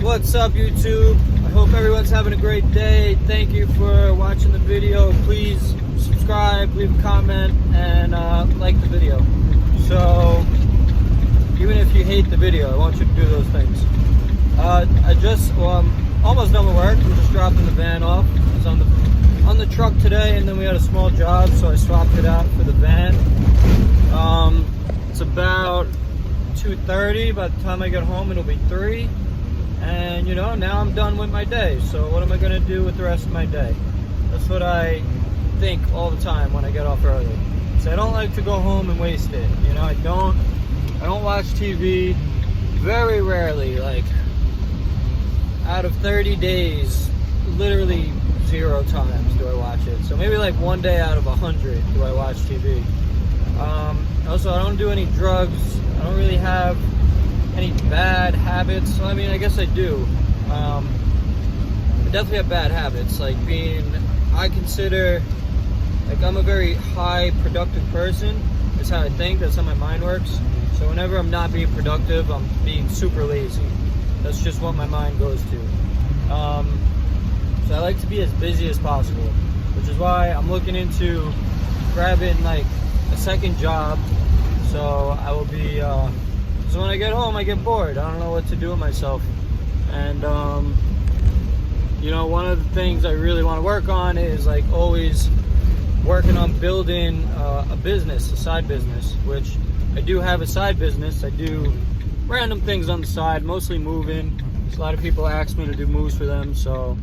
What's up, YouTube? I hope everyone's having a great day. Thank you for watching the video. Please subscribe, leave a comment, and like the video. So even if you hate the video, I want you to do those things. I'm almost done with work. I'm just dropping the van off. I was on the truck today, and then we had a small job, so I swapped it out for the van. It's about 2:30. By the time I get home, it'll be 3. And now I'm done with my day. So what am I gonna do with the rest of my day? That's what I think all the time when I get off early. So I don't like to go home and waste it. I don't watch TV very rarely. Like out of 30 days, literally 0 times do I watch it. So maybe like 1 day out of 100 do I watch TV. Also, I don't do any drugs. I don't really have any bad habits. I mean, I guess I do. I definitely have bad habits. Like I consider, like, I'm a very high productive person. That's how I think. That's how my mind works. So whenever I'm not being productive, I'm being super lazy. That's just what my mind goes to. So I like to be as busy as possible, which is why I'm looking into grabbing like a second job. So I will be, so when I get home, I get bored. I don't know what to do with myself. And, one of the things I really want to work on is like always working on building a business, a side business, which I do have a side business. I do random things on the side, mostly moving. A lot of people ask me to do moves for them, so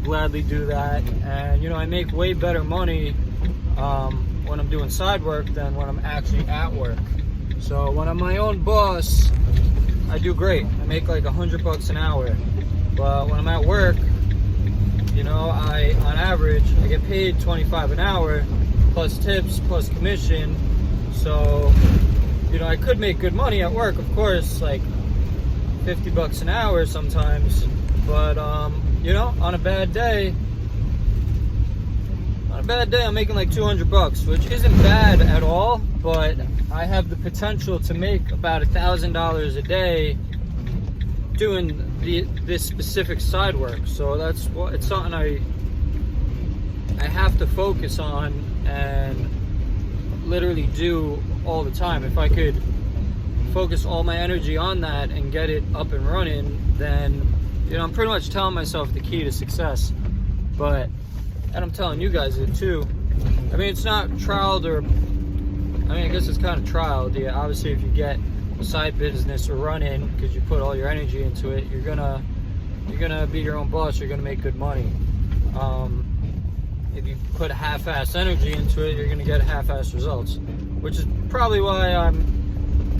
gladly do that. And, I make way better money when I'm doing side work than when I'm actually at work. So when I'm my own boss, I do great. I make like $100 an hour. But when I'm at work, on average, I get paid $25 an hour, plus tips, plus commission. So, I could make good money at work, of course, like $50 an hour sometimes. But, on a bad day, I'm making like $200, which isn't bad at all, but I have the potential to make about $1,000 a day doing this specific side work. So it's something I have to focus on and literally do all the time. If I could focus all my energy on that and get it up and running, then I'm pretty much telling myself the key to success. And I'm telling you guys it too. I mean, it's not trialed, I guess it's kind of trialed. Yeah, obviously if you get a side business or running because you put all your energy into it, you're gonna be your own boss. You're gonna make good money. If you put half-ass energy into it, you're gonna get half-ass results, which is probably why I'm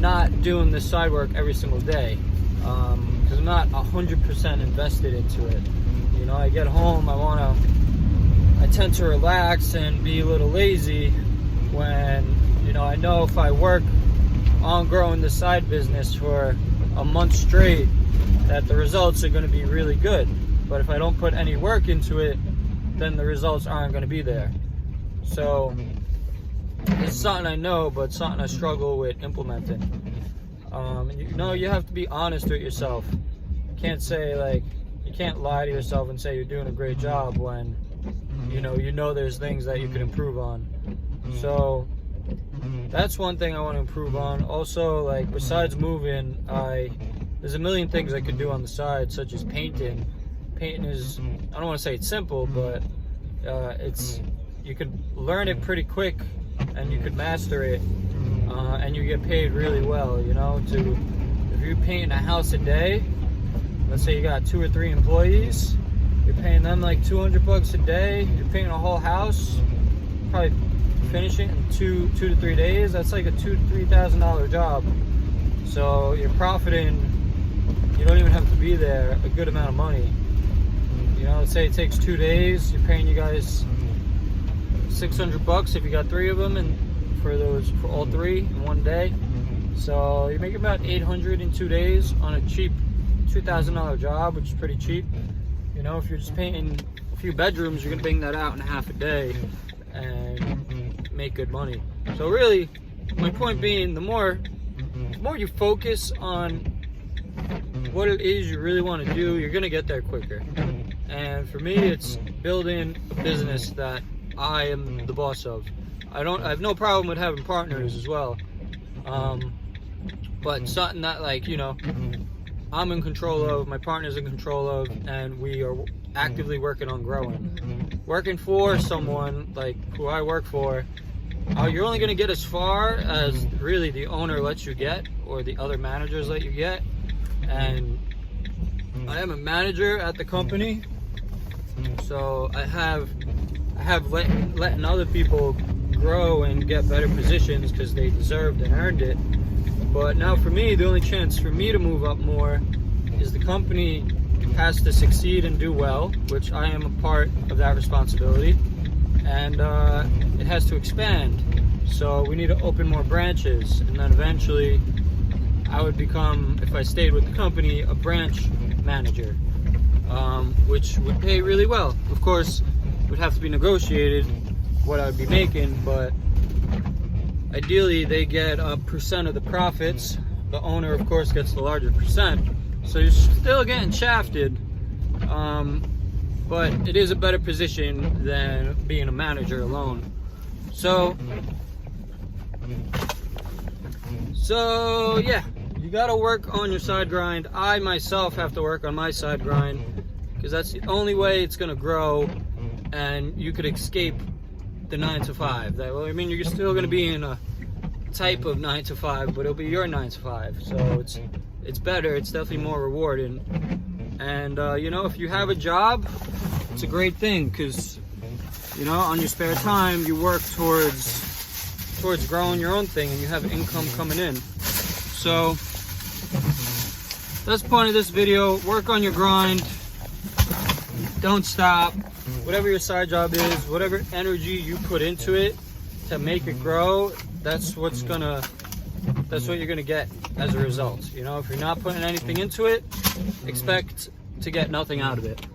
not doing this side work every single day, because I'm not 100% invested into it. I get home, I tend to relax and be a little lazy when, I know if I work on growing the side business for a month straight, that the results are going to be really good. But if I don't put any work into it, then the results aren't going to be there. So it's something I know, but something I struggle with implementing. You have to be honest with yourself. You can't say you can't lie to yourself and say you're doing a great job when there's things that you could improve on. So that's one thing I want to improve on. Also, like, besides moving, there's a million things I could do on the side, such as painting. Painting is, I don't want to say it's simple, but you could learn it pretty quick and you could master it, and you get paid really well. If you're painting a house a day, let's say you got 2 or 3 employees, you're paying them like $200 a day. You're painting a whole house, probably finish it in 2 to 3 days. That's like a $2,000 to $3,000 job. So you're profiting. You don't even have to be there. A good amount of money. Let's say it takes 2 days. You're paying you guys $600 if you got 3 of them, and for all 3 in 1 day. So you're making about $800 in 2 days on a cheap $2,000 job, which is pretty cheap. If you're just painting a few bedrooms, you're gonna bang that out in half a day and make good money. So really, my point being, the more you focus on what it is you really want to do, you're gonna get there quicker. And for me, it's building a business that I am the boss of. I have no problem with having partners as well, but something that, like, you know, I'm in control of, my partner's in control of, and we are actively working on growing. Working for someone like who I work for, you're only going to get as far as really the owner lets you get, or the other managers let you get. And I am a manager at the company, so I have letting other people grow and get better positions because they deserved and earned it. But now for me, the only chance for me to move up more is the company has to succeed and do well, which I am a part of that responsibility, and it has to expand. So we need to open more branches, and then eventually I would become, if I stayed with the company, a branch manager, which would pay really well. Of course, it would have to be negotiated what I would be making, but ideally they get a percent of the profits. The owner, of course, gets the larger percent, so you're still getting shafted, but it is a better position than being a manager alone. So yeah, you gotta work on your side grind. I myself have to work on my side grind, because that's the only way it's gonna grow, and you could escape the 9 to 5. Well, I mean, you're still gonna be in a type of 9 to 5, but it'll be your 9 to 5. So it's better. It's definitely more rewarding. And you know, if you have a job, it's a great thing, because, you know, on your spare time you work towards growing your own thing, and you have income coming in. So that's the point of this video. Work on your grind. Don't stop. Whatever your side job is, whatever energy you put into it to make it grow, that's what you're gonna get as a result. You know, if you're not putting anything into it, expect to get nothing out of it.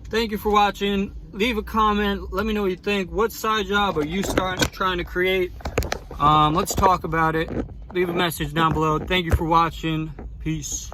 Thank you for watching. Leave a comment. Let me know what you think. What side job are you trying to create? Let's talk about it. Leave a message down below. Thank you for watching. Peace.